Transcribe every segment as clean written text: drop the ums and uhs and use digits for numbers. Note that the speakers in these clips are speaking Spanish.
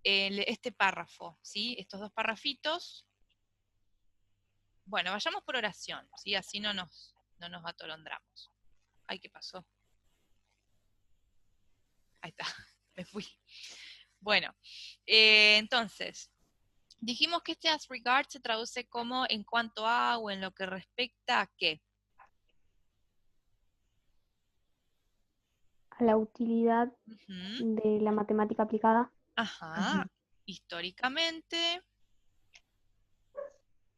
este párrafo, ¿sí? Estos dos parrafitos. Bueno, vayamos por oración, ¿sí? Así no nos atolondramos. Ay, ¿qué pasó? Ahí está, me fui. Bueno, entonces, dijimos que este as regard se traduce como en cuanto a o en lo que respecta a qué. A la utilidad Ujú. de la matemática aplicada. Ajá. Históricamente.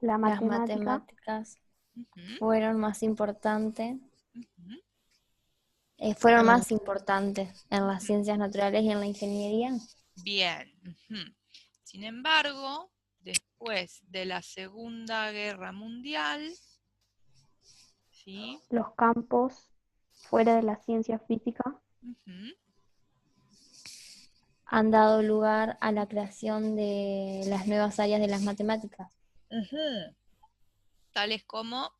La Las matemática matemáticas Ujú, fueron más importantes, ujú. fueron más importantes en las ciencias naturales y en la ingeniería. Bien. Ujú. Sin embargo, después de la Segunda Guerra Mundial, ¿sí? Los campos fuera de la ciencia física Ujú. Han dado lugar a la creación de las nuevas áreas de las matemáticas. Ujú. Tales como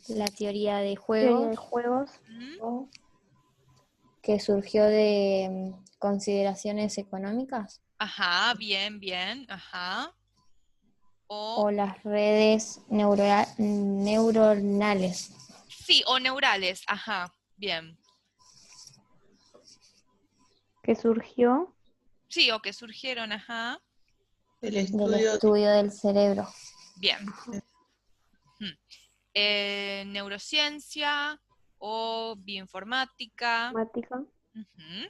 La teoría de teoría de juegos, juegos, ujú, que surgió de consideraciones económicas, ajá, bien, bien, ajá. O o las redes neuronales, sí, o neurales, ajá, bien. que surgió Sí, o que surgieron, ajá, El del estudio estudio del cerebro. bien. Ujú. Neurociencia o bioinformática, matemática, ujú,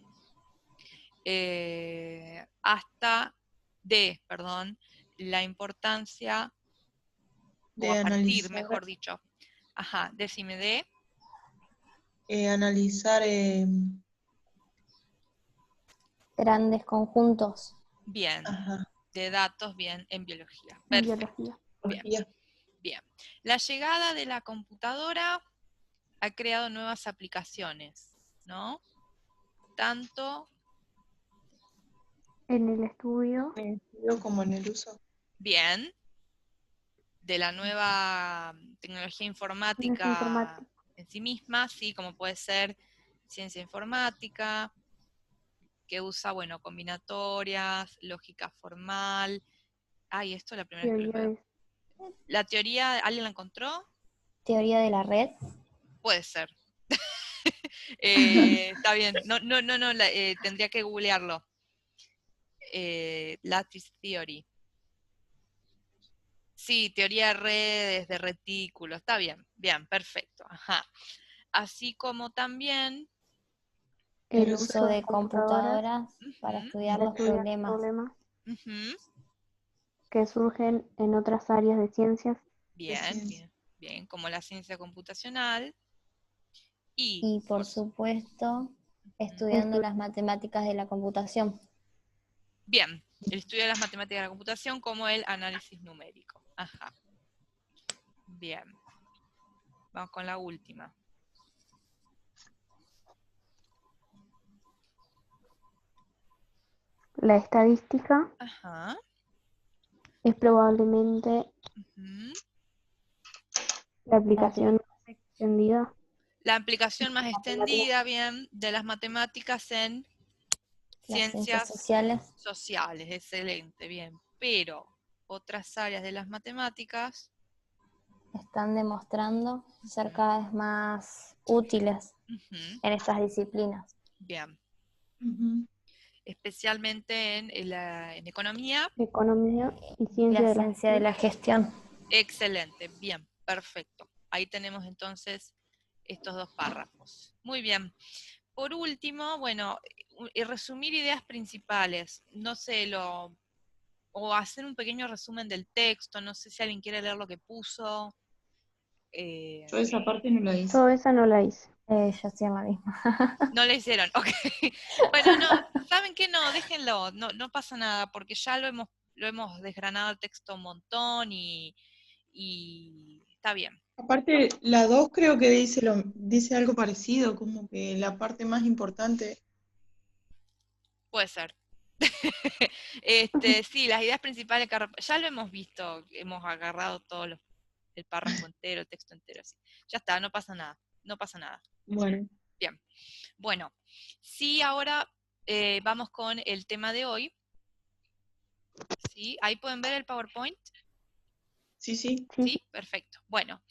hasta perdón, la importancia, o de a partir, analizar, mejor dicho. Ajá, decime de, analizar Grandes conjuntos. bien, ajá, de datos, bien, en biología. en Perfecto, biología. bien, biología. bien. La llegada de la computadora ha creado nuevas aplicaciones, ¿no? Tanto, En el estudio, En el estudio como en el uso. bien, de la nueva tecnología en la informática informática, en sí misma, sí, como puede ser ciencia informática, que usa, bueno, combinatorias, lógica formal. Ay, esto es la primera vez que lo teoría veo. de ¿La teoría, alguien la encontró? Teoría de la red, Puede ser. Está bien, no, tendría que googlearlo. Lattice Theory. Sí, teoría de redes, de retículos, está bien, bien, perfecto, ajá. Así como también, el el uso uso de de computadoras computadoras para ujú, estudiar para los estudiar problemas. problemas ujú, que surgen en otras áreas de ciencias, De bien, ciencia. bien, bien, como la ciencia computacional y, Y por supuesto, ujú, estudiando las matemáticas de la computación. bien, el estudio de las matemáticas de la computación como el análisis numérico, ajá, bien, vamos con la última. la estadística Ajá, es probablemente ujú. la La aplicación más extendida La aplicación más de matemáticas. extendida, bien, de las matemáticas en las ciencias ciencias sociales sociales, excelente, bien. Pero otras áreas de las matemáticas, están demostrando ser ujú, cada vez más útiles ujú, en estas disciplinas. bien, Ujú. especialmente en economía, Economía y Y ciencia la de la ciencia de gestión. la gestión. excelente, bien, perfecto. Ahí tenemos entonces estos dos párrafos. Muy bien. Por último, bueno, resumir ideas principales. No sé, o hacer un pequeño resumen del texto. No sé si alguien quiere leer lo que puso. Yo esa parte no la hice. Yo esa no la hice. Yo hacía la misma. No le hicieron, ok. Bueno, no, ¿saben qué? No, déjenlo, no pasa nada, porque ya lo hemos desgranado el texto un montón y está bien. Aparte, la 2 creo que dice algo parecido, como que la parte más importante. Puede ser. Sí, las ideas principales, ya lo hemos visto, hemos agarrado el párrafo entero, el texto entero, así. Ya está, no pasa nada, no pasa nada. Bueno, Bien. Bueno, sí, ahora vamos con el tema de hoy. ¿Sí? Ahí pueden ver el PowerPoint. Sí, sí. ¿Sí? Perfecto. Bueno,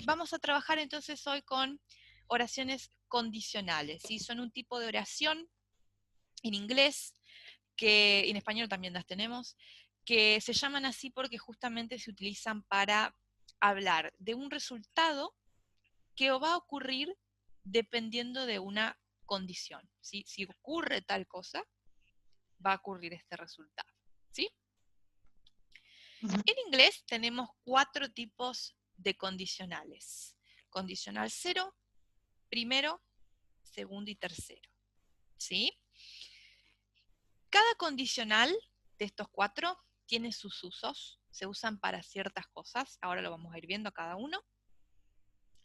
vamos a trabajar entonces hoy con oraciones condicionales. ¿Sí? Son un tipo de oración en inglés, que en español también las tenemos, que se llaman así porque justamente se utilizan para hablar de un resultado que va a ocurrir dependiendo de una condición. ¿Sí? Si ocurre tal cosa, va a ocurrir este resultado. ¿Sí? Ujú. En inglés tenemos 4 tipos de condicionales. Condicional 0, primero, segundo y tercero. ¿Sí? Cada condicional de estos 4 tiene sus usos, se usan para ciertas cosas, ahora lo vamos a ir viendo a cada uno,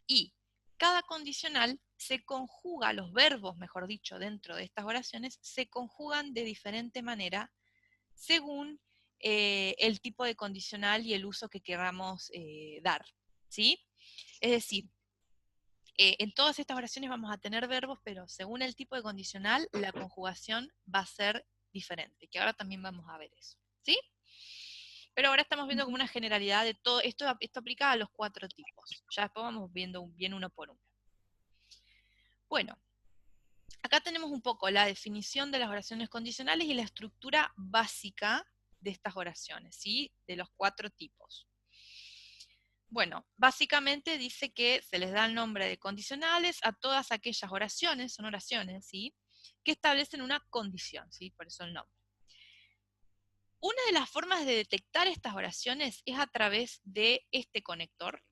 y cada condicional se conjuga, los verbos, mejor dicho, dentro de estas oraciones, se conjugan de diferente manera según el tipo de condicional y el uso que queramos dar, ¿sí? Es decir, en todas estas oraciones vamos a tener verbos, pero según el tipo de condicional, la conjugación va a ser diferente, que ahora también vamos a ver eso, ¿sí? Pero ahora estamos viendo como una generalidad de todo, esto aplica a los 4 tipos, ya después vamos viendo bien uno por uno. Bueno, acá tenemos un poco la definición de las oraciones condicionales y la estructura básica de estas oraciones, ¿sí? De los 4 tipos. Bueno, básicamente dice que se les da el nombre de condicionales a todas aquellas oraciones, son oraciones, ¿sí? Que establecen una condición, ¿sí? Por eso el nombre. Una de las formas de detectar estas oraciones es a través de este conector,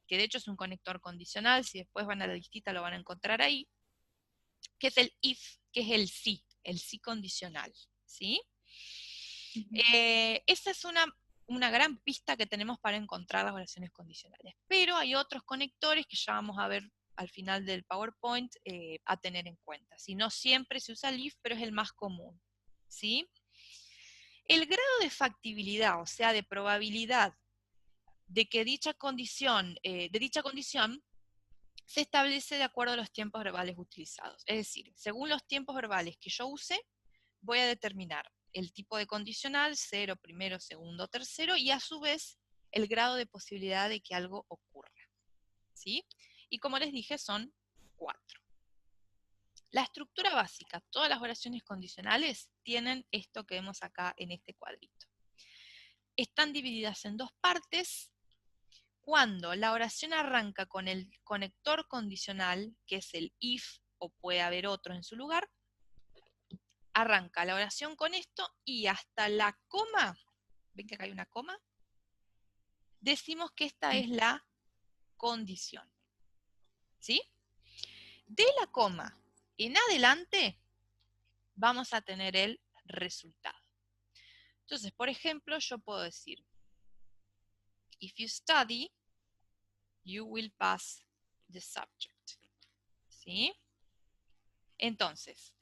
que de hecho es un conector condicional, si después van a la listita lo van a encontrar ahí, que es el if, que es el sí condicional, ¿sí? Esa es una gran pista que tenemos para encontrar las oraciones condicionales. Pero hay otros conectores que ya vamos a ver al final del PowerPoint a tener en cuenta. Si no siempre se usa el if, pero es el más común, ¿sí? El grado de factibilidad, o sea, de probabilidad de que dicha condición, se establece de acuerdo a los tiempos verbales utilizados. Es decir, según los tiempos verbales que yo use, voy a determinar el tipo de condicional, 0, primero, segundo, tercero, y a su vez el grado de posibilidad de que algo ocurra, ¿sí? Y como les dije, son 4. La estructura básica, todas las oraciones condicionales tienen esto que vemos acá en este cuadrito. Están divididas en 2 partes. Cuando la oración arranca con el conector condicional, que es el if, o puede haber otro en su lugar, arranca la oración con esto y hasta la coma, ven que acá hay una coma, decimos que esta es la condición, ¿sí? De la coma en adelante vamos a tener el resultado. Entonces, por ejemplo, yo puedo decir, if you study, you will pass the subject, ¿sí? Entonces,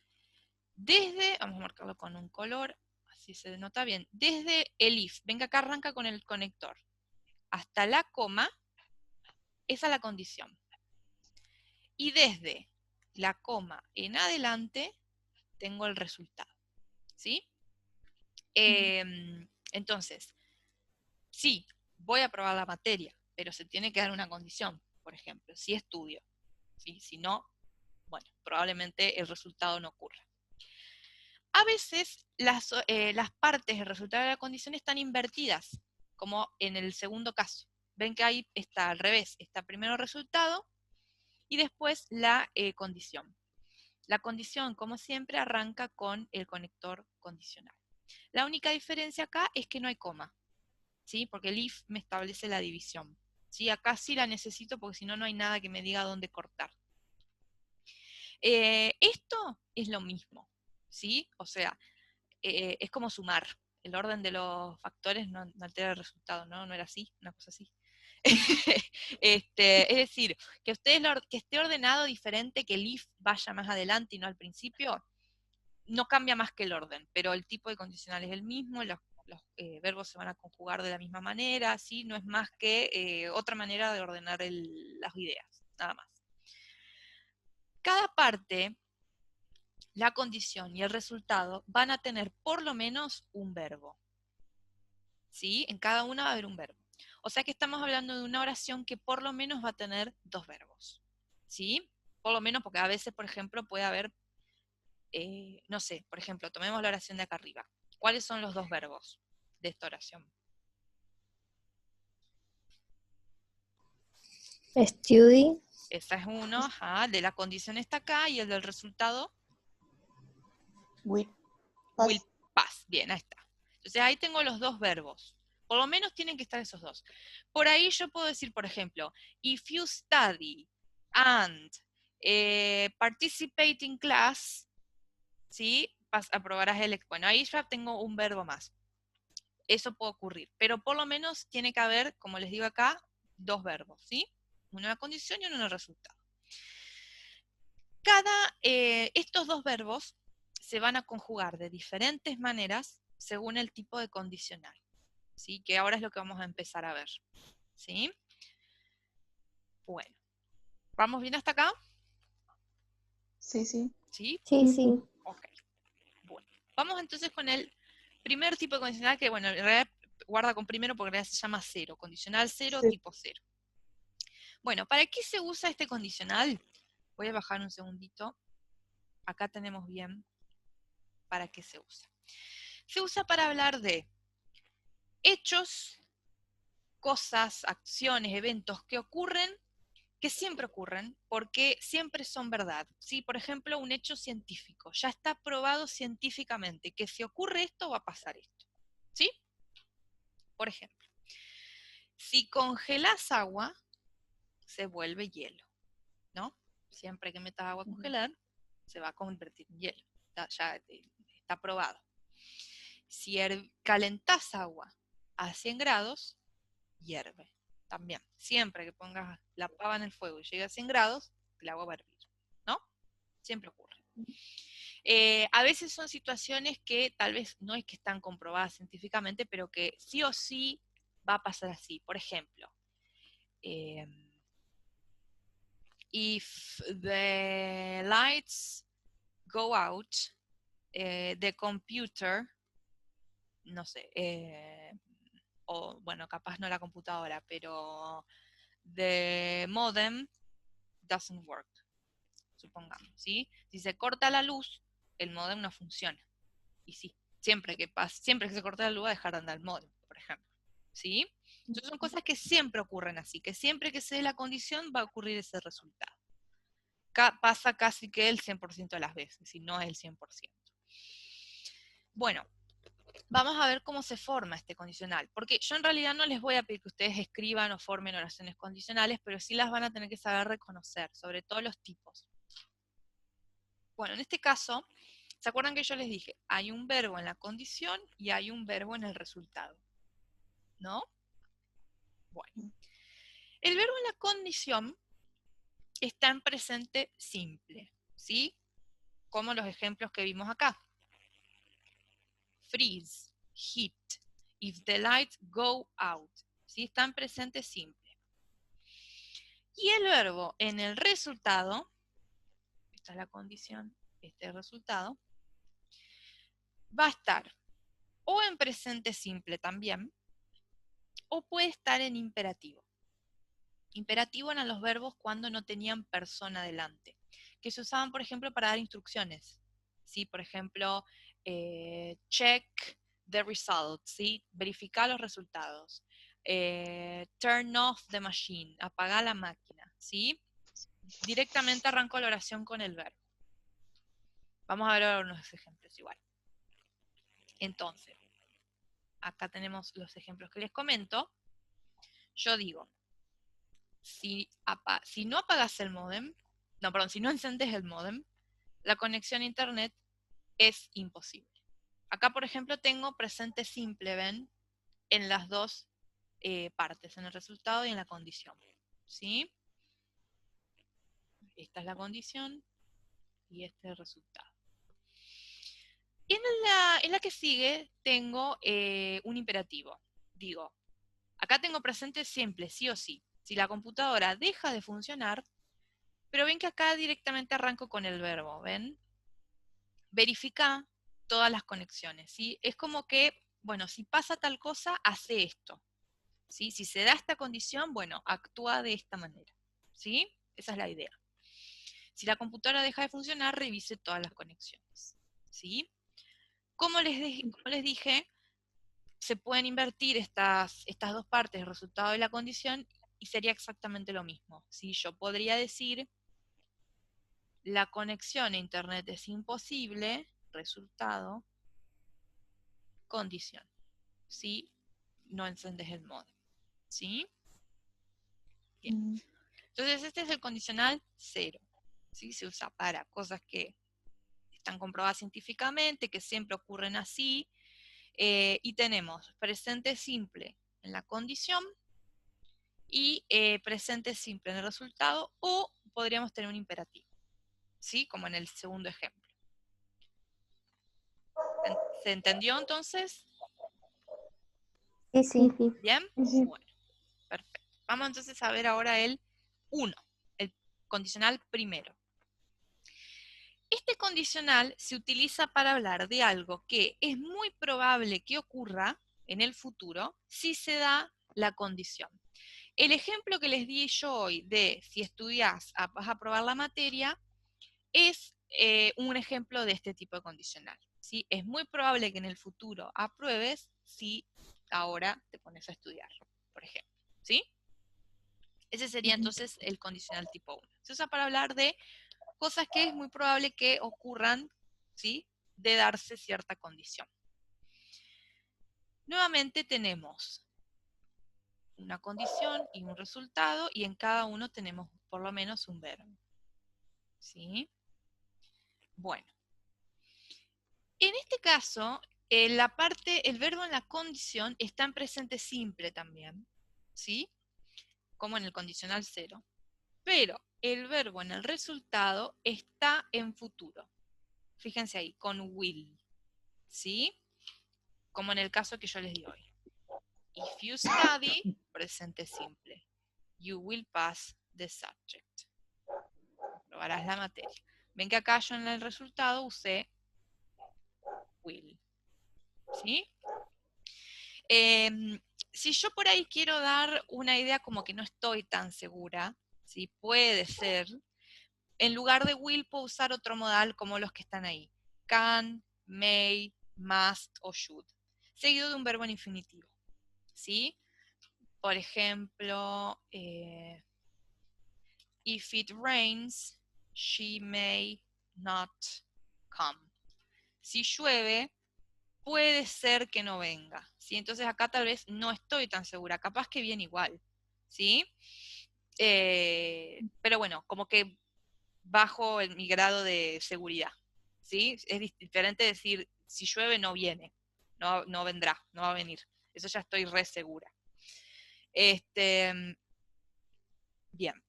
vamos a marcarlo con un color, así se denota bien, desde el if, venga acá arranca con el conector, hasta la coma, esa es la condición. Y desde la coma en adelante, tengo el resultado, ¿sí? Entonces, sí, voy a aprobar la materia, pero se tiene que dar una condición, por ejemplo, si estudio, ¿sí? Si no, bueno, probablemente el resultado no ocurra. A veces las partes del resultado de la condición están invertidas, como en el segundo caso. Ven que ahí está al revés, está primero el resultado y después la condición. La condición, como siempre, arranca con el conector condicional. La única diferencia acá es que no hay coma, ¿sí? Porque el if me establece la división, ¿sí? Acá sí la necesito porque si no, no hay nada que me diga dónde cortar. Esto es lo mismo, ¿sí? O sea, es como sumar. El orden de los factores no altera el resultado, ¿no? No era así, una cosa así. Es decir, que esté ordenado diferente, que el if vaya más adelante y no al principio, no cambia más que el orden, pero el tipo de condicional es el mismo, los verbos se van a conjugar de la misma manera, ¿sí? No es más que otra manera de ordenar las ideas, nada más. Cada parte la condición y el resultado van a tener por lo menos un verbo. ¿Sí? En cada una va a haber un verbo. O sea que estamos hablando de una oración que por lo menos va a tener dos verbos. ¿Sí? Por lo menos porque a veces, por ejemplo, puede haber, no sé, por ejemplo, tomemos la oración de acá arriba. ¿Cuáles son los dos verbos de esta oración? Study, Esa es uno, ajá, de la condición está acá y el del resultado, Will will pass. pass. Bien, ahí está. Entonces ahí tengo los dos verbos. Por lo menos tienen que estar esos dos. Por ahí yo puedo decir, por ejemplo, if you study and participate in class, ¿sí? Aprobarás el... Bueno, ahí ya tengo un verbo más. Eso puede ocurrir. Pero por lo menos tiene que haber, como les digo acá, dos verbos, ¿sí? Uno en la condición y uno en el resultado. Estos dos verbos se van a conjugar de diferentes maneras según el tipo de condicional, ¿sí? Que ahora es lo que vamos a empezar a ver, ¿sí? Bueno, ¿vamos bien hasta acá? Sí, sí. ¿Sí? sí, Sí, sí. sí. Ok. Bueno, vamos entonces con el primer tipo de condicional que, bueno, en realidad guarda con primero porque en realidad se llama cero, condicional cero, Sí. tipo cero. Bueno, ¿para qué se usa este condicional? Voy a bajar un segundito. Acá tenemos bien para qué se usa. Se usa para hablar de hechos, cosas, acciones, eventos que ocurren, que siempre ocurren, porque siempre son verdad. ¿Sí? Por ejemplo, un hecho científico. Ya está probado científicamente que si ocurre esto, va a pasar esto. ¿Sí? Por ejemplo, si congelas agua, se vuelve hielo, ¿no? Siempre que metas agua a congelar, se va a convertir en hielo. Ya está probado. Si calentás agua a 100 grados, hierve. También, siempre que pongas la pava en el fuego y llegue a 100 grados, el agua va a hervir, ¿no? Siempre ocurre. A veces son situaciones que tal vez no es que están comprobadas científicamente, pero que sí o sí va a pasar así. Por ejemplo, if the lights go out, the computer, no sé, o bueno, capaz no la computadora, pero the modem doesn't work, supongamos, ¿sí? Si se corta la luz, el modem no funciona. Y sí, siempre que se corta la luz va a dejar de andar el modem, por ejemplo, ¿sí? Entonces son cosas que siempre ocurren así, que siempre que se dé la condición va a ocurrir ese resultado. Pasa casi que el 100% de las veces, si no es el 100%. Bueno, vamos a ver cómo se forma este condicional, porque yo en realidad no les voy a pedir que ustedes escriban o formen oraciones condicionales, pero sí las van a tener que saber reconocer, sobre todo los tipos. Bueno, en este caso, ¿se acuerdan que yo les dije? Hay un verbo en la condición y hay un verbo en el resultado, ¿no? Bueno, el verbo en la condición está en presente simple, ¿sí? Como los ejemplos que vimos acá. Freeze, heat, if the lights go out, ¿sí? Está en presente simple. Y el verbo en el resultado, esta es la condición, este es el resultado, va a estar o en presente simple también, o puede estar en imperativo. Imperativo eran los verbos cuando no tenían persona delante, que se usaban, por ejemplo, para dar instrucciones. ¿Sí? Por ejemplo, check the results, ¿sí? Verificar los resultados. Turn off the machine, apagar la máquina, ¿sí? Directamente arranco la oración con el verbo. Vamos a ver ahora unos ejemplos igual. Entonces, acá tenemos los ejemplos que les comento. Yo digo, si no apagas el modem, si no encendes el modem, la conexión a internet es imposible. Acá, por ejemplo, tengo presente simple, ¿ven? En las dos partes, en el resultado y en la condición. ¿Sí? Esta es la condición y este es el resultado. Y en la que sigue tengo un imperativo. Digo, acá tengo presente simple, sí o sí. Si la computadora deja de funcionar, pero ven que acá directamente arranco con el verbo, ¿ven? verifica todas las conexiones, ¿sí? Es como que, bueno, si pasa tal cosa, hace esto, ¿sí? Si se da esta condición, bueno, actúa de esta manera, ¿sí? Esa es la idea. Si la computadora deja de funcionar, revise todas las conexiones, ¿sí? Como les dije, se pueden invertir estas dos partes, el resultado y la condición, y sería exactamente lo mismo, ¿sí? Yo podría decir, la conexión a internet es imposible, resultado, condición, ¿sí? No encendes el módem, ¿sí? Bien. Mm. Entonces este es el condicional 0, ¿sí? Se usa para cosas que están comprobadas científicamente, que siempre ocurren así, y tenemos presente simple en la condición y presente simple en el resultado, o podríamos tener un imperativo, ¿sí? Como en el segundo ejemplo. ¿Se entendió entonces? Sí, Sí, sí. sí. ¿Bien? Sí. Bueno, perfecto. Vamos entonces a ver ahora el 1, el condicional primero. Este condicional se utiliza para hablar de algo que es muy probable que ocurra en el futuro si se da la condición. El ejemplo que les di yo hoy de si estudias vas a aprobar la materia es un ejemplo de este tipo de condicional, ¿sí? Es muy probable que en el futuro apruebes si ahora te pones a estudiar, por ejemplo, ¿sí? Ese sería entonces el condicional tipo 1. Se usa para hablar de cosas que es muy probable que ocurran, ¿sí? De darse cierta condición. Nuevamente tenemos una condición y un resultado, y en cada uno tenemos por lo menos un verbo, ¿sí? Bueno, en este caso, el verbo en la condición está en presente simple también, ¿sí? Como en el condicional 0. Pero el verbo en el resultado está en futuro. Fíjense ahí, con will, ¿sí? Como en el caso que yo les di hoy. If you study, presente simple. You will pass the subject. Probarás la materia. Ven que acá yo en el resultado usé will, ¿sí? Si yo por ahí quiero dar una idea como que no estoy tan segura, ¿sí? Puede ser, en lugar de will puedo usar otro modal como los que están ahí. Can, may, must o should. Seguido de un verbo en infinitivo, ¿sí? Por ejemplo, if it rains, she may not come. Si llueve, puede ser que no venga, ¿sí? Entonces acá tal vez no estoy tan segura, capaz que viene igual, ¿sí? Pero bueno, como que bajo mi grado de seguridad, ¿sí? Es diferente decir, si llueve no viene, no vendrá, no va a venir. Eso ya estoy re segura. Bien.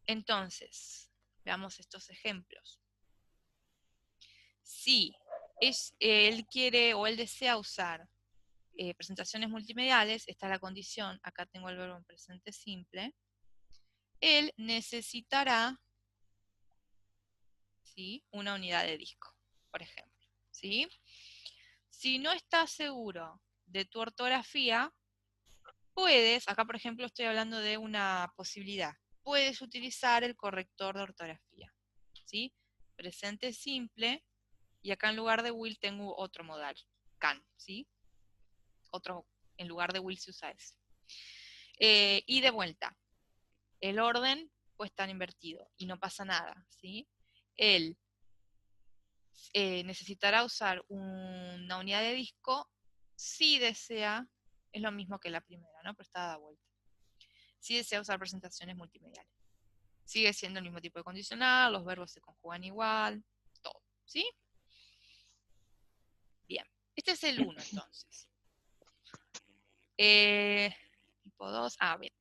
Entonces, veamos estos ejemplos. Si él quiere o él desea usar presentaciones multimediales, está la condición, acá tengo el verbo en presente simple, él necesitará, ¿sí?, una unidad de disco, por ejemplo, ¿sí? Si no estás seguro de tu ortografía, puedes, acá por ejemplo estoy hablando de una posibilidad, puedes utilizar el corrector de ortografía, ¿sí? Presente simple, y acá en lugar de will tengo otro modal, can, ¿sí? Otro, en lugar de will se usa ese. Y de vuelta, el orden puede estar invertido y no pasa nada, ¿sí? Él necesitará usar una unidad de disco si desea, es lo mismo que la primera, ¿no? Pero está dada vuelta. Si desea usar presentaciones multimediales. Sigue siendo el mismo tipo de condicional, los verbos se conjugan igual, todo, ¿sí? Bien, este es el 1 entonces. Tipo 2, bien.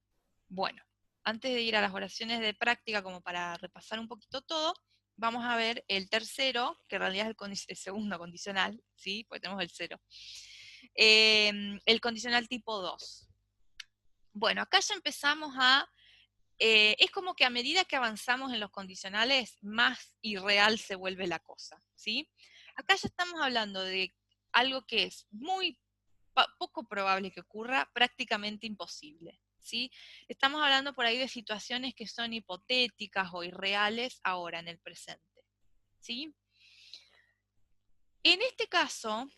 Bueno, antes de ir a las oraciones de práctica, como para repasar un poquito todo, vamos a ver el tercero, que en realidad es el segundo condicional, ¿sí? Porque tenemos el 0. El condicional tipo 2. Bueno, acá ya empezamos a es como que a medida que avanzamos en los condicionales, más irreal se vuelve la cosa, ¿sí? Acá ya estamos hablando de algo que es muy poco probable que ocurra, prácticamente imposible, ¿sí? Estamos hablando por ahí de situaciones que son hipotéticas o irreales ahora, en el presente, ¿sí? En este caso,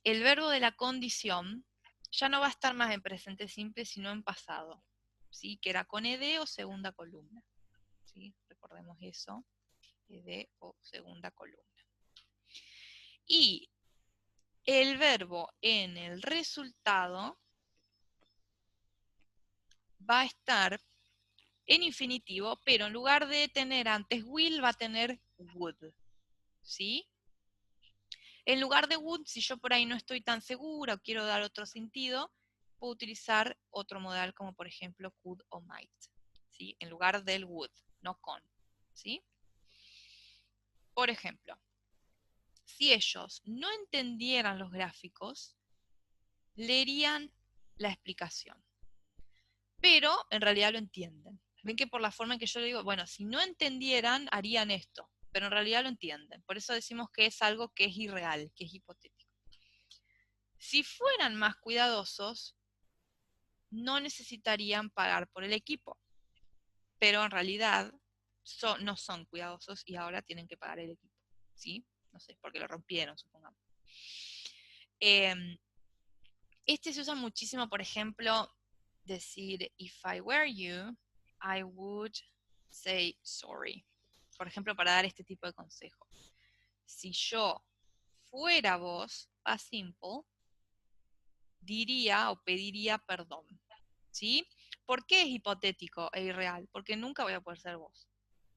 el verbo de la condición ya no va a estar más en presente simple, sino en pasado, ¿sí? Que era con ed o segunda columna, ¿sí? Recordemos eso, ed o segunda columna. Y el verbo en el resultado va a estar en infinitivo, pero en lugar de tener antes will, va a tener would, ¿sí? En lugar de would, si yo por ahí no estoy tan segura o quiero dar otro sentido, puedo utilizar otro modal como por ejemplo could o might, ¿sí? En lugar del would, no con, ¿sí? Por ejemplo, si ellos no entendieran los gráficos, leerían la explicación, pero en realidad lo entienden. Ven que por la forma en que yo le digo, bueno, si no entendieran, harían esto, pero en realidad lo entienden. Por eso decimos que es algo que es irreal, que es hipotético. Si fueran más cuidadosos, no necesitarían pagar por el equipo, pero en realidad no son cuidadosos y ahora tienen que pagar el equipo, ¿sí? No sé, porque lo rompieron, supongamos. Este se usa muchísimo, por ejemplo, decir, if I were you, I would say sorry. Por ejemplo, para dar este tipo de consejo. Si yo fuera vos, past simple, diría o pediría perdón, ¿sí? ¿Por qué es hipotético e irreal? Porque nunca voy a poder ser vos,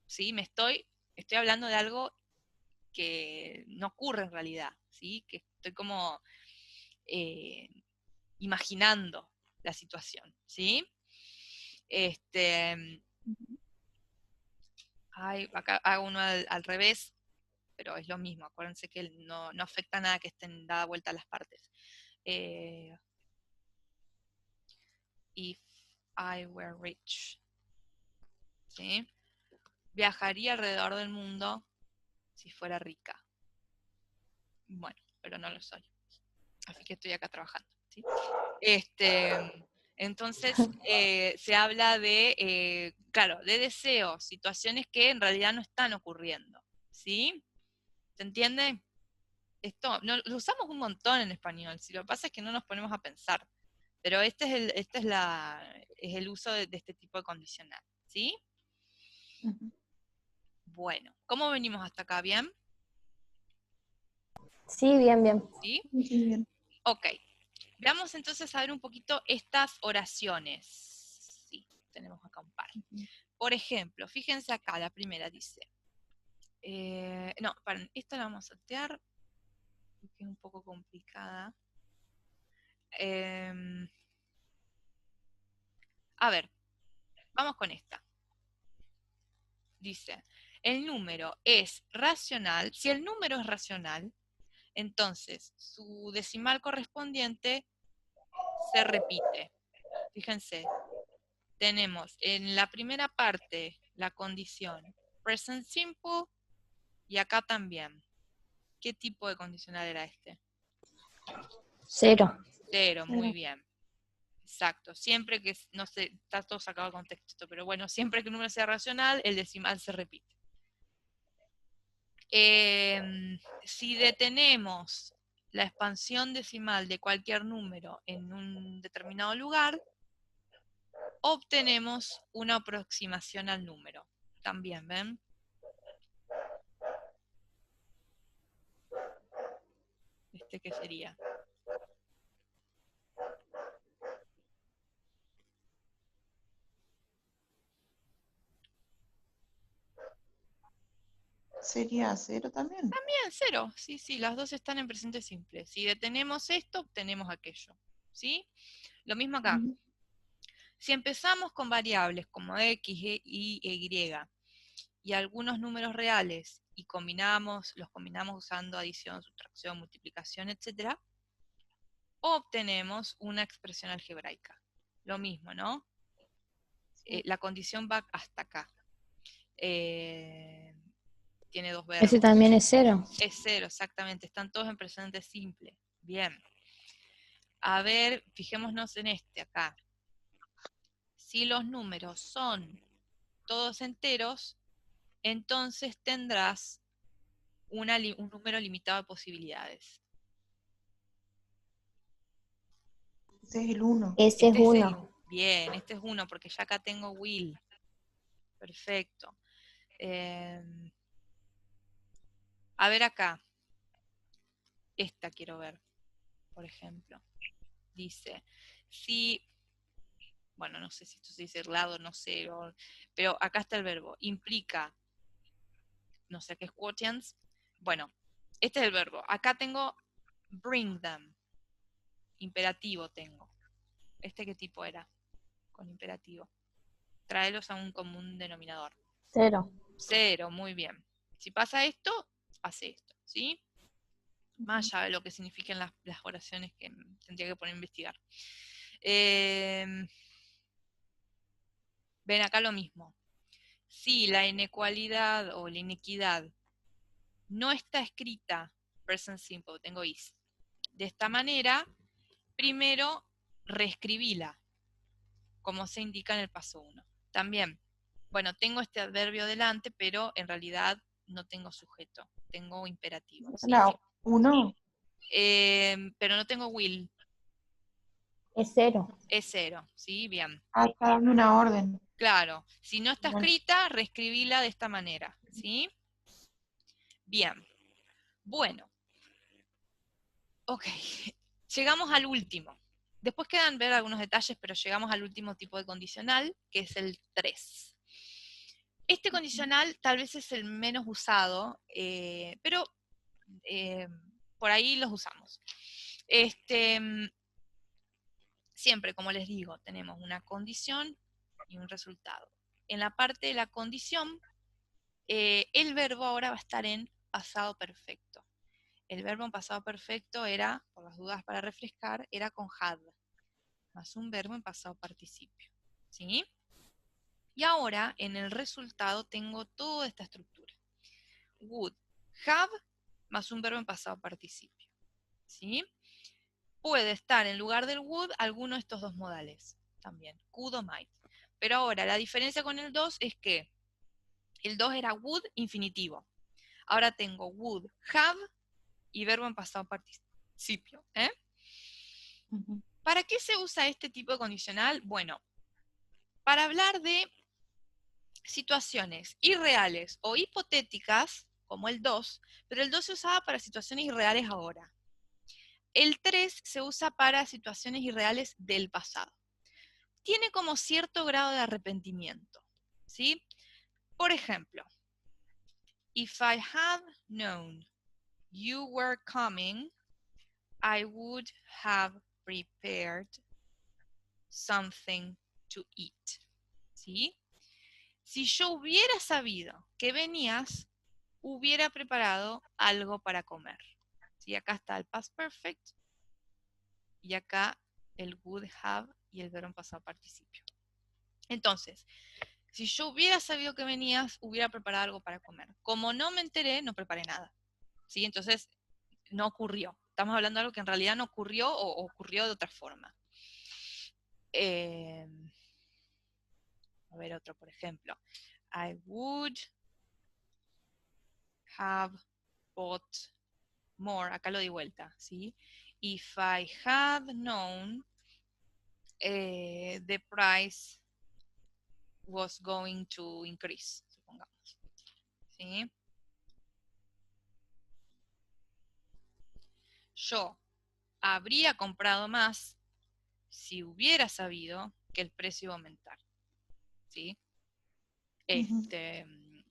¿sí? Estoy hablando de algo que no ocurre en realidad, ¿sí? Que estoy como imaginando la situación, ¿sí? Acá hago uno al revés, pero es lo mismo. Acuérdense que no afecta nada que estén dadas vuelta las partes. If I were rich, ¿sí? Viajaría alrededor del mundo si fuera rica. Bueno, pero no lo soy. Así que estoy acá trabajando, ¿sí? Entonces, se habla de, claro, de deseos, situaciones que en realidad no están ocurriendo, ¿sí? ¿Se entiende? Esto lo usamos un montón en español, si lo que pasa es que no nos ponemos a pensar, pero es el uso de este tipo de condicional, ¿sí? Ujú. Bueno, ¿cómo venimos hasta acá? ¿Bien? Sí, bien, bien. ¿Sí? Sí, bien. Ok. Veamos entonces a ver un poquito estas oraciones. Sí, tenemos acá un par. Por ejemplo, fíjense acá, la primera dice, no, paren, esta la vamos a saltear, porque es un poco complicada. A ver, vamos con esta. Dice, el número es racional. Si el número es racional, entonces su decimal correspondiente se repite. Fíjense, tenemos en la primera parte la condición present simple y acá también. ¿Qué tipo de condicional era este? 0. Cero, muy bien. Exacto. Siempre que, no sé, está todo sacado de contexto, pero bueno, siempre que un número sea racional, el decimal se repite. Si detenemos la expansión decimal de cualquier número en un determinado lugar, obtenemos una aproximación al número. También, ¿ven? ¿Qué sería? ¿Sería 0 también? Bien, cero. Sí, sí, las dos están en presente simple. Si detenemos esto, obtenemos aquello. ¿Sí? Lo mismo acá. Ujú. Si empezamos con variables como x, y, y y algunos números reales y los combinamos usando adición, sustracción, multiplicación, etc., obtenemos una expresión algebraica. Lo mismo, ¿no? La condición va hasta acá. Tiene dos verbos. Ese también es 0. Es 0, exactamente. Están todos en presente simple. Bien. A ver, fijémonos en este acá. Si los números son todos enteros, entonces tendrás un número limitado de posibilidades. Ese es el 1. Ese es Este es el 1. Bien, este es 1 porque ya acá tengo will. Perfecto. A ver acá. Esta quiero ver, por ejemplo. Dice, si, bueno, no sé si esto se dice lado, no sé, pero acá está el verbo. Implica, no sé qué es quotients. Bueno, este es el verbo. Acá tengo bring them. Imperativo tengo. ¿Este qué tipo era? Con imperativo. Tráelos a un común denominador. 0. 0, muy bien. Si pasa esto, hace esto, ¿sí? Más allá de lo que signifiquen las oraciones que tendría que poner a investigar. Ven acá lo mismo. Si la inecualidad o la inequidad no está escrita, present simple, tengo is, de esta manera, primero reescribíla, como se indica en el paso 1. También, bueno, tengo este adverbio delante, pero en realidad no tengo sujeto, tengo imperativo. ¿Sí? La 1. Pero no tengo will, Es 0. es 0, ¿sí? Bien. Está dando una orden. Claro, si no está Bueno. escrita, reescribíla de esta manera, ¿sí? Bien. Bueno. Ok. Llegamos al último. Después quedan ver algunos detalles, pero llegamos al último tipo de condicional, que es el 3. Este condicional tal vez es el menos usado, pero por ahí los usamos. Siempre, como les digo, tenemos una condición y un resultado. En la parte de la condición, el verbo ahora va a estar en pasado perfecto. El verbo en pasado perfecto era, por las dudas para refrescar, era con had, más un verbo en pasado participio. ¿Sí? Y ahora, en el resultado, tengo toda esta estructura. Would, have, más un verbo en pasado participio. ¿Sí? Puede estar en lugar del would alguno de estos dos modales también, could o might. Pero ahora, la diferencia con el 2 es que el 2 era would infinitivo. Ahora tengo would, have y verbo en pasado participio. ¿Para qué se usa este tipo de condicional? Bueno, para hablar de situaciones irreales o hipotéticas, como el 2, pero el 2 se usaba para situaciones irreales ahora. El 3 se usa para situaciones irreales del pasado. Tiene como cierto grado de arrepentimiento, ¿sí? Por ejemplo, if I had known you were coming, I would have prepared something to eat. ¿Sí? Si yo hubiera sabido que venías, hubiera preparado algo para comer. ¿Sí? Acá está el past perfect y acá el would have y el verbo en pasado participio. Entonces, si yo hubiera sabido que venías, hubiera preparado algo para comer. Como no me enteré, no preparé nada. ¿Sí? Entonces, no ocurrió. Estamos hablando de algo que en realidad no ocurrió o ocurrió de otra forma. A ver otro, por ejemplo. I would have bought more. Acá lo di vuelta, ¿sí? If I had known the price was going to increase, supongamos. ¿Sí? Yo habría comprado más si hubiera sabido que el precio iba a aumentar. ¿Sí?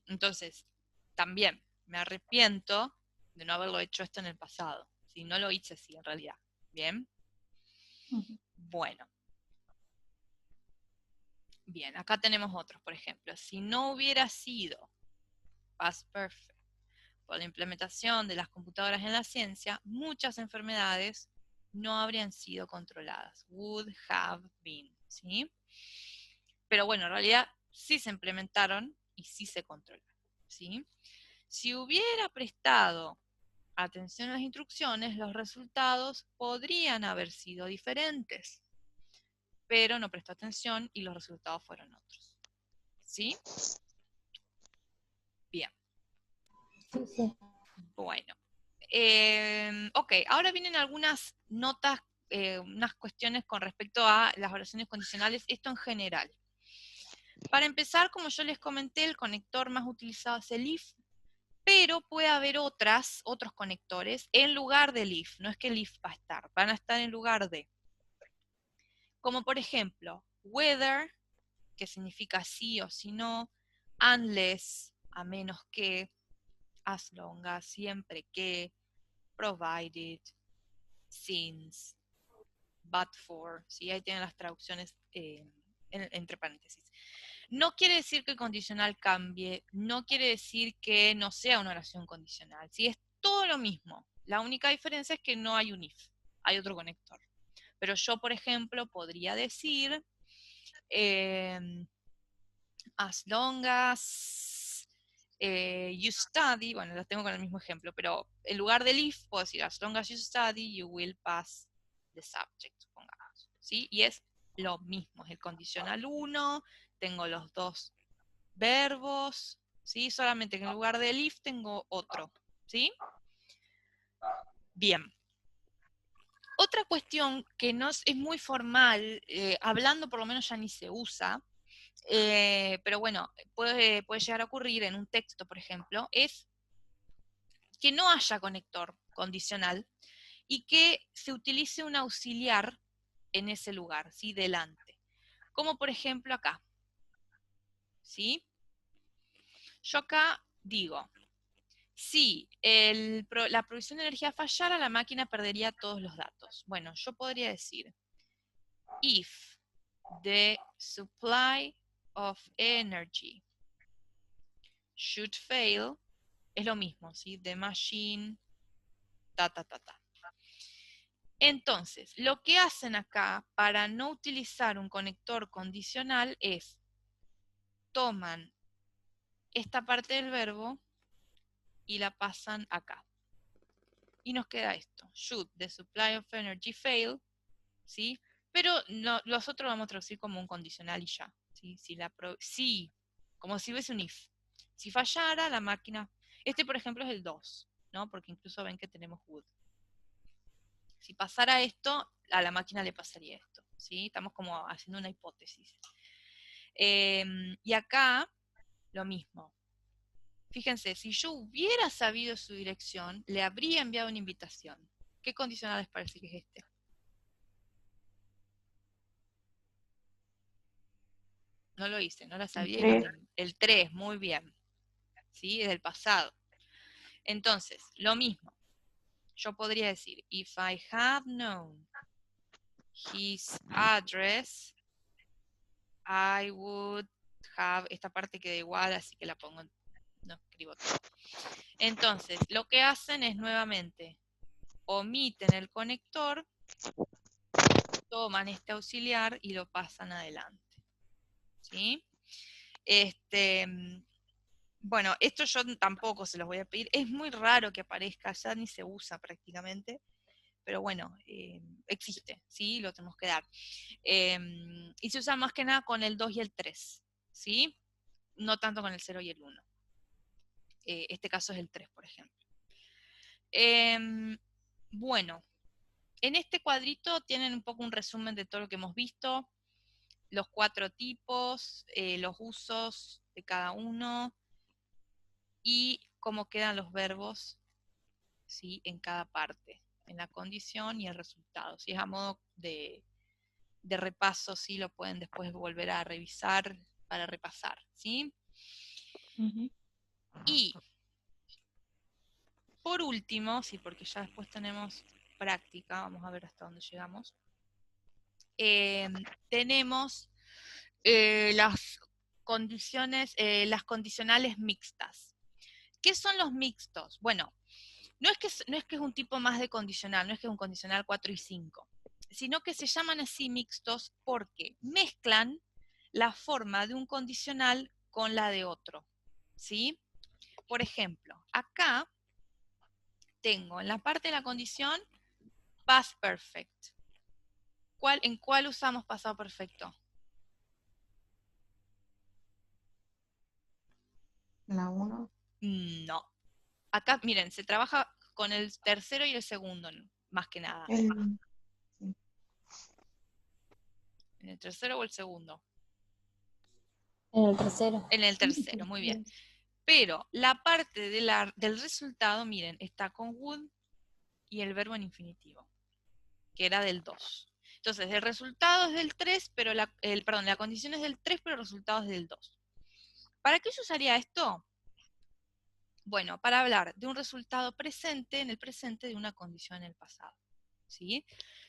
Entonces, también me arrepiento de no haberlo hecho esto en el pasado. ¿Sí? No lo hice así en realidad. ¿Bien? Bueno. Bien, acá tenemos otros, por ejemplo. Si no hubiera sido past perfect por la implementación de las computadoras en la ciencia, muchas enfermedades no habrían sido controladas. Would have been, ¿sí? Pero bueno, en realidad sí se implementaron y sí se controlaron, ¿sí? Si hubiera prestado atención a las instrucciones, los resultados podrían haber sido diferentes, pero no prestó atención y los resultados fueron otros. ¿Sí? Bien. Sí, sí. Bueno. Ok, ahora vienen algunas notas, unas cuestiones con respecto a las oraciones condicionales, esto en general. Para empezar, como yo les comenté, el conector más utilizado es el if, pero puede haber otros conectores en lugar del if. No es que el if va a estar, van a estar en lugar de. Como por ejemplo, whether, que significa sí o si no, unless, a menos que, as long as, siempre que, provided, since, but for, ¿sí? Ahí tienen las traducciones entre paréntesis. No quiere decir que el condicional cambie, no quiere decir que no sea una oración condicional, ¿sí? Es todo lo mismo. La única diferencia es que no hay un if, hay otro conector. Pero yo, por ejemplo, podría decir as long as you study, bueno, las tengo con el mismo ejemplo, pero en lugar del if puedo decir as long as you study, you will pass the subject, supongamos, ¿sí? Y es lo mismo, es el condicional 1, tengo los dos verbos, ¿sí? Solamente que en lugar del if tengo otro, ¿sí? Bien. Otra cuestión que no es muy formal, hablando por lo menos ya ni se usa, pero bueno, puede llegar a ocurrir en un texto, por ejemplo, es que no haya conector condicional y que se utilice un auxiliar en ese lugar, ¿sí? Delante. Como por ejemplo acá, ¿sí? Yo acá digo, si la provisión de energía fallara, la máquina perdería todos los datos. Bueno, yo podría decir, if the supply of energy should fail, es lo mismo, ¿sí? The machine, ta, ta, ta, ta. Entonces, lo que hacen acá para no utilizar un conector condicional es, toman esta parte del verbo y la pasan acá. Y nos queda esto, should the supply of energy fail, ¿sí? Pero no, los otros vamos a traducir como un condicional y ya, ¿sí? Si, como si hubiese un if. Si fallara, la máquina, este por ejemplo es el 2, ¿no? Porque incluso ven que tenemos would. Si pasara esto, a la máquina le pasaría esto, ¿sí? Estamos como haciendo una hipótesis. Y acá, lo mismo. Fíjense, si yo hubiera sabido su dirección, le habría enviado una invitación. ¿Qué condicional les parece que es este? No lo hice, no la sabía. El 3, muy bien. ¿Sí? Es del pasado. Entonces, lo mismo. Yo podría decir, if I had known his address, I would have, esta parte queda igual, así que la pongo, no escribo todo. Entonces, lo que hacen es nuevamente, omiten el conector, toman este auxiliar y lo pasan adelante. ¿Sí? Bueno, esto yo tampoco se los voy a pedir, es muy raro que aparezca, ya ni se usa prácticamente, pero bueno, existe, ¿sí? Lo tenemos que dar. Y se usa más que nada con el 2 y el 3, ¿sí? No tanto con el 0 y el 1. Este caso es el 3, por ejemplo. Bueno, en este cuadrito tienen un poco un resumen de todo lo que hemos visto, los 4 tipos, los usos de cada uno y cómo quedan los verbos, ¿sí? En cada parte, en la condición y el resultado. Si es a modo de repaso, ¿sí? Lo pueden después volver a revisar para repasar, ¿sí? Ujú. Y por último, sí, porque ya después tenemos práctica, vamos a ver hasta dónde llegamos, tenemos las condiciones, las condicionales mixtas. ¿Qué son los mixtos? Bueno, no es que es un tipo más de condicional, no es que es un condicional 4 y 5, sino que se llaman así mixtos porque mezclan la forma de un condicional con la de otro, ¿sí? Por ejemplo, acá tengo en la parte de la condición past perfect. ¿En cuál usamos pasado perfecto? La 1. No. Acá, miren, se trabaja con el tercero y el segundo, más que nada. Sí. ¿En el tercero o el segundo? En el tercero. En el tercero, muy bien. Pero la parte del resultado, miren, está con would y el verbo en infinitivo, que era del 2. Entonces, el resultado es del 3, pero la condición es del 3, pero el resultado es del 2. ¿Para qué yo usaría esto? Bueno, para hablar de un resultado presente en el presente de una condición en el pasado. ¿Sí?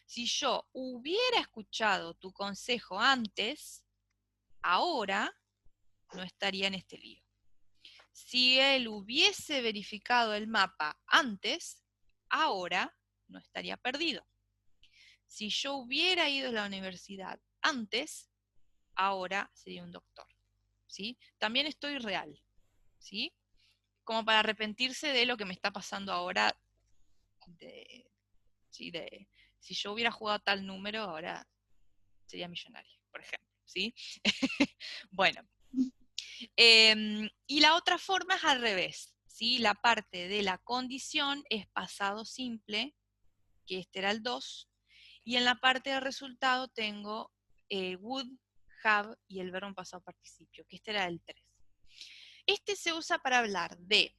Si yo hubiera escuchado tu consejo antes, ahora no estaría en este lío. Si él hubiese verificado el mapa antes, ahora no estaría perdido. Si yo hubiera ido a la universidad antes, ahora sería un doctor. ¿Sí? También estoy real. ¿Sí? Como para arrepentirse de lo que me está pasando ahora. Si yo hubiera jugado tal número, ahora sería millonaria, por ejemplo. ¿Sí? Bueno. Y la otra forma es al revés. ¿Sí? La parte de la condición es pasado simple, que este era el 2, y en la parte del resultado tengo would, have y el verbo en pasado participio, que este era el 3. Este se usa para hablar de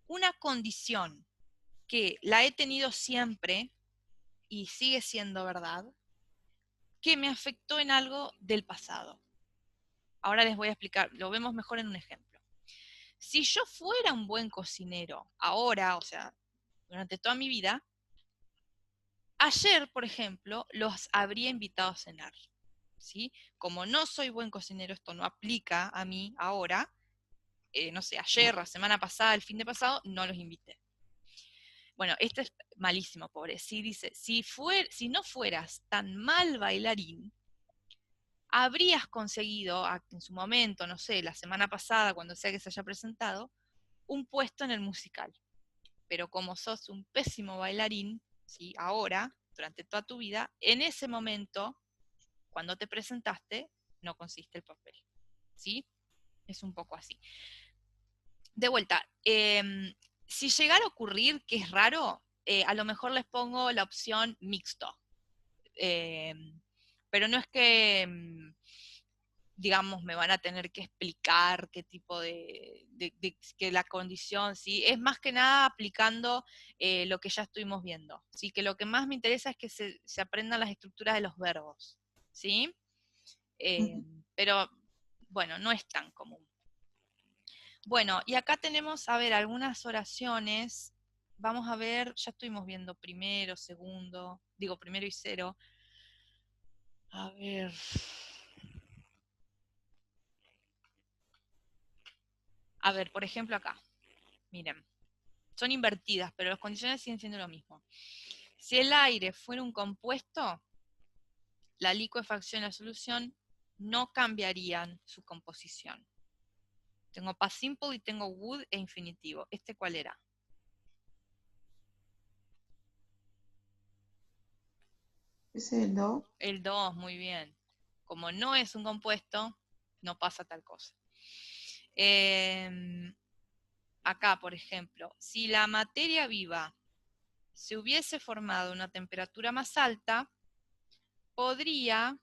una condición que la he tenido siempre y sigue siendo verdad, que me afectó en algo del pasado. Ahora les voy a explicar, lo vemos mejor en un ejemplo. Si yo fuera un buen cocinero ahora, o sea, durante toda mi vida, ayer, por ejemplo, los habría invitado a cenar. ¿Sí? Como no soy buen cocinero, esto no aplica a mí ahora, no sé, ayer, la semana pasada, el fin de pasado, no los invité. Bueno, este es malísimo, pobre. Sí, dice, si no fueras tan mal bailarín, habrías conseguido en su momento, no sé, la semana pasada, cuando sea que se haya presentado, un puesto en el musical. Pero como sos un pésimo bailarín, ¿sí? Ahora, durante toda tu vida, en ese momento, cuando te presentaste, no conseguiste el papel. ¿Sí? Es un poco así. De vuelta, si llegara a ocurrir, que es raro, a lo mejor les pongo la opción mixto. Pero no es que, digamos, me van a tener que explicar qué tipo que la condición, ¿sí? Es más que nada aplicando lo que ya estuvimos viendo, ¿sí? Que lo que más me interesa es que se aprendan las estructuras de los verbos, ¿sí? Pero, bueno, no es tan común. Bueno, y acá tenemos, a ver, algunas oraciones. Vamos a ver, ya estuvimos viendo primero, segundo, digo primero y cero. A ver. A ver, por ejemplo acá. Miren, son invertidas, pero las condiciones siguen siendo lo mismo. Si el aire fuera un compuesto, la licuefacción y la solución no cambiarían su composición. Tengo past simple y tengo would e infinitivo. ¿Este cuál era? ¿Ese es el 2? El 2, muy bien. Como no es un compuesto, no pasa tal cosa. Acá, por ejemplo, si la materia viva se hubiese formado a una temperatura más alta, podría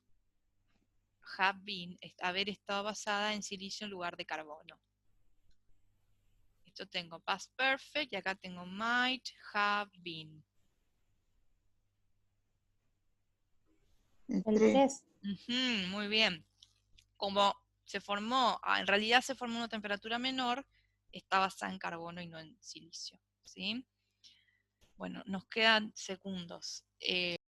haber estado basada en silicio en lugar de carbono. Esto tengo past perfect y acá tengo might have been. El El 3. 3. Muy bien. Como se formó, en realidad se formó a una temperatura menor, está basada en carbono y no en silicio. ¿Sí? Bueno, nos quedan segundos.